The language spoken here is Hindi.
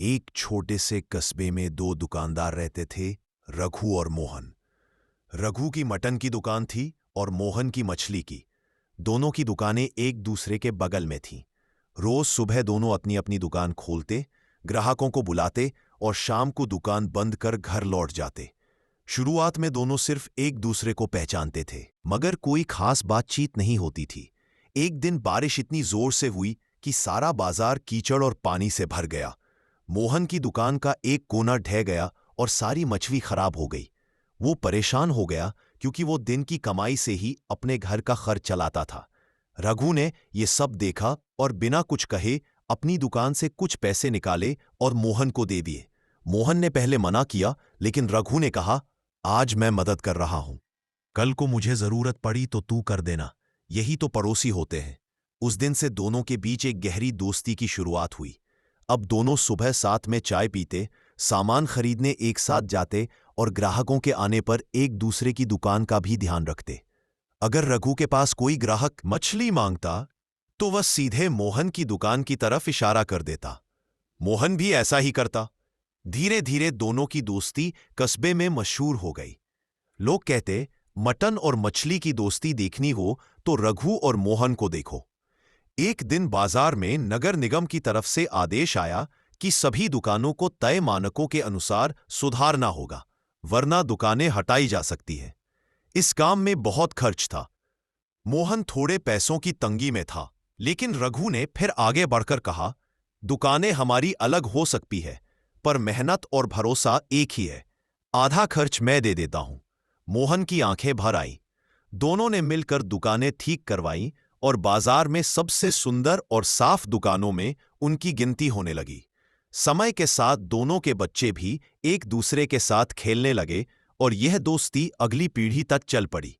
एक छोटे से कस्बे में दो दुकानदार रहते थे, रघु और मोहन। रघु की मटन की दुकान थी और मोहन की मछली की। दोनों की दुकानें एक दूसरे के बगल में थीं। रोज सुबह दोनों अपनी अपनी दुकान खोलते, ग्राहकों को बुलाते और शाम को दुकान बंद कर घर लौट जाते। शुरुआत में दोनों सिर्फ एक दूसरे को पहचानते थे, मगर कोई खास बातचीत नहीं होती थी। एक दिन बारिश इतनी जोर से हुई कि सारा बाजार कीचड़ और पानी से भर गया। मोहन की दुकान का एक कोना ढह गया और सारी मछली खराब हो गई। वो परेशान हो गया क्योंकि वो दिन की कमाई से ही अपने घर का खर्च चलाता था। रघु ने ये सब देखा और बिना कुछ कहे अपनी दुकान से कुछ पैसे निकाले और मोहन को दे दिए। मोहन ने पहले मना किया, लेकिन रघु ने कहा, आज मैं मदद कर रहा हूं, कल को मुझे जरूरत पड़ी तो तू कर देना। यही तो पड़ोसी होते हैं। उस दिन से दोनों के बीच एक गहरी दोस्ती की शुरुआत हुई। अब दोनों सुबह साथ में चाय पीते, सामान खरीदने एक साथ जाते और ग्राहकों के आने पर एक दूसरे की दुकान का भी ध्यान रखते। अगर रघु के पास कोई ग्राहक मछली मांगता तो वह सीधे मोहन की दुकान की तरफ इशारा कर देता। मोहन भी ऐसा ही करता। धीरे धीरे दोनों की दोस्ती कस्बे में मशहूर हो गई। लोग कहते, मटन और मछली की दोस्ती देखनी हो तो रघु और मोहन को देखो। एक दिन बाजार में नगर निगम की तरफ से आदेश आया कि सभी दुकानों को तय मानकों के अनुसार सुधारना होगा, वरना दुकानें हटाई जा सकती हैं। इस काम में बहुत खर्च था। मोहन थोड़े पैसों की तंगी में था, लेकिन रघु ने फिर आगे बढ़कर कहा, दुकानें हमारी अलग हो सकती है, पर मेहनत और भरोसा एक ही है। आधा खर्च मैं दे देता हूं। मोहन की आंखें भर आईं। दोनों ने मिलकर दुकानें ठीक करवाईं और बाजार में सबसे सुंदर और साफ दुकानों में उनकी गिनती होने लगी। समय के साथ दोनों के बच्चे भी एक दूसरे के साथ खेलने लगे और यह दोस्ती अगली पीढ़ी तक चल पड़ी।